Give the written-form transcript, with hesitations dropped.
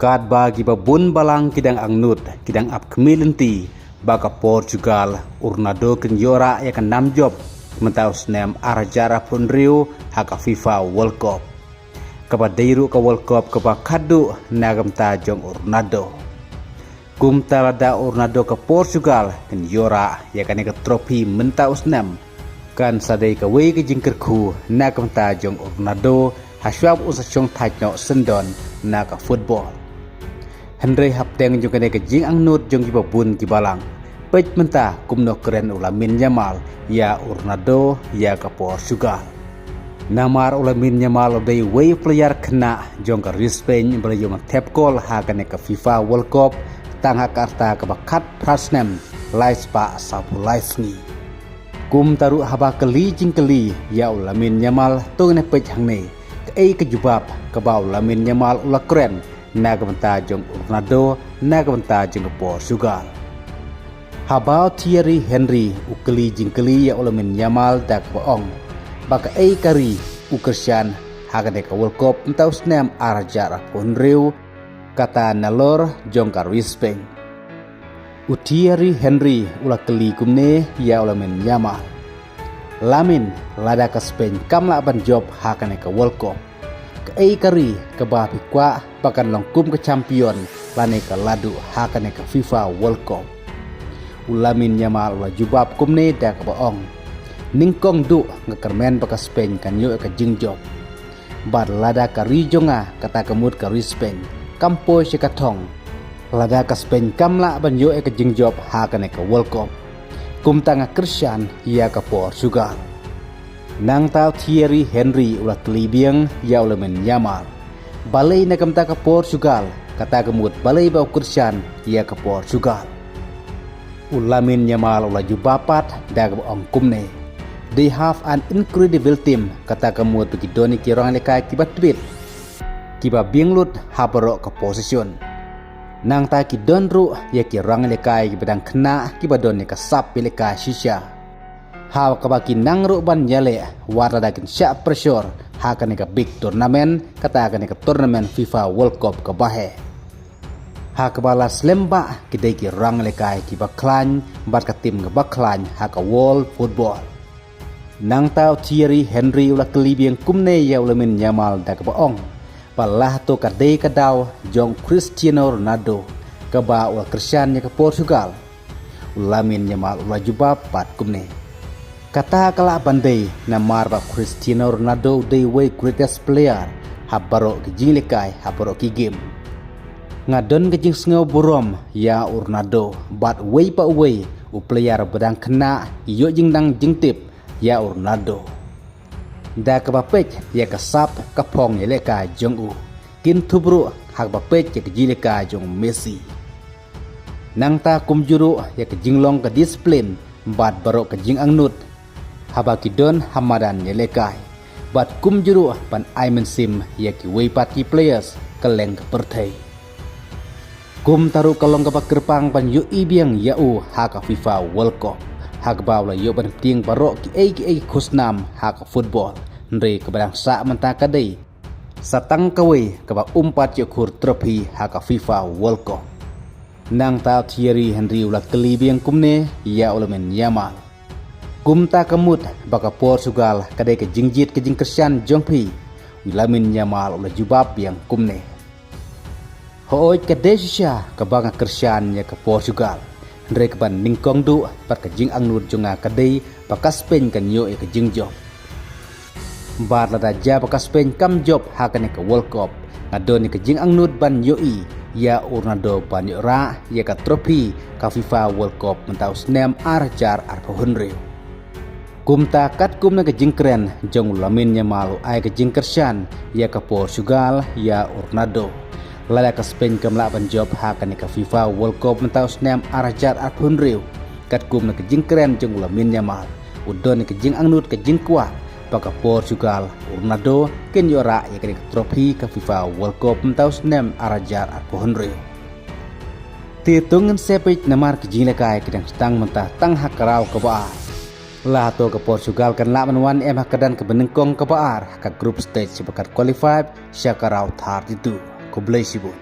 Kad bagi babun balang kidang angnut kidang ap kemilenti baga Portugal urnado ken yora ya kan namjob mentaus nem arjara punriu haka FIFA World Cup kabadeiru ka World Cup kaba kadu nagam ta jong urnado kum talada urnado ka Portugal ken yora ya kan ka trofi mentaus nem kan sadai ka wei ke jingkerku nagam ta jong urnado haswab usachong thajno sendon naga football Henry hapteng jong kene kejing angnut jong kibabun kibalang pej mentah kumno keren ulamin Yamal ya urnado ya ka Portugal namar ulamin Yamal odai way player kena jong ka Spain belayong tap gol ha kene ka FIFA World Cup tangha karta ka bakat prasnem lais pa sapu laisni kum taru haba keli jingkeli ya ulamin Yamal to ne pej hangne ei kejubab ka ba ulamin Yamal ula keren nagamanta jong urnado nagamanta jong Portugal habao Thierry Henry ukeli jingkeli ya ulamin Yamal dak baong baka ei kari ukersian hagade ka World Cup entaus nem arjar ponriu kata nalor jong ka Spain Thierry Henry ula keli kumne ya ulamin Yamal lamin lada ka Spain kamla ban job hagane ka World Cup ei kari ke bapi kwa pakan longkum ke champion lane ka ladu hakane ka FIFA World Cup ulamin Yamal ula jubab kumne da ka baong ningkong du ngakermen baka Spain kan yo ka jingjob bar lada ka rijonga kata kemut ka Spain kampo se katong lada ka Spain kamla ban yo ka jingjob hakane ka World Cup kum tanga Christian ya ka Portugal nang tau Thierry Henry ulah kelibiang ya ulamin Yamal balai na kamta ka Portugal kata kemut balai bau Christian ya ka Portugal ulamin Yamal ulah jubapat dag baong kumne they have an incredible team kata kemut bagi doni kirang lekai kibat tibit kiba binglut habaro ka posisyon nang ta ki donru ya kirang lekai kibadang kena kiba doni ka sap lekai shisha hawa kabaki nangru ban yale warna dakin syak pressure hakane ka big tournament kata hakane ka tournament FIFA World Cup ka bahe hakabala slemba kidai ki rang lekai ki baklan bat ka tim ka baklan haka world football nang tau Thierry Henry ula kelibiang kumne ya ulamin Yamal da ka baong palah to ka dei ka daw jong Cristiano Ronaldo ka ba ula Christian ya ka Portugal ulamin Yamal ula jubab pat kumne kata kala bandai na marba Cristiano Ronaldo the way greatest player habaro kijing lekai habaro ki game ngadon kijing sngo borom ya Ronaldo but way pa way u player bedang kena iyo jingdang jingtip ya Ronaldo da ka bapek ya kasap kapong ya lekai jong u kin tubru hak bapek ya kijing lekai jong Messi nang ta kumjuru ya kijing long ka disiplin bat baro kijing angnut habaki don hamadan yelekai bat kum juru pan aimen sim yaki weipat ki players keleng kepertai kum taru kalong ka kerpang pan yu ibiang yau haka FIFA World Cup hak bawla yu ban ting barok ki ei khusnam haka football ndre ka barang sa menta kadai satang kawe ka ba umpat yu khur trofi haka FIFA World Cup nang ta Thierry Henry ula kelibiang kumne ya ulamen Yamal kumta kemut baka Portugal kadai ke jingjit ke jing Christian jongpi wilamin Yamal ula jubab yang kumne hooj kadai sisya ke banga Christian ya ke Portugal ndre ke ban ningkong du pat ke jing angnut jonga kadai baka Spain kan yo ke jing job bar lada ja baka Spain kam job hakane ke World Cup ngadoni ke jing angnut ban yoi ya Ronaldo ban yo ra ya ka trofi ka FIFA World Cup mentaus nem arjar arpohunreu kumta kat kum na kejing keren jong ulamin Yamal ay kejing Christian ya ka Portugal ya Ronaldo lala ka Spain kamla ban job hakane ka FIFA World Cup mentaus nem arjar arpunriu kat kum na kejing keren jong ulamin Yamal udon kejing angnut kejing kwa baka Portugal Ronaldo ken yora ya ka trofi ka FIFA World Cup mentaus nem arjar arpunriu titungan sepit namar kejing lekai kedang stang mentah tang hakarau ka ba Lato ke Portugal kan laman wan em hakadan ke benengkong ke baar ka group stage sebakat qualified syakarau thar itu ko blessibun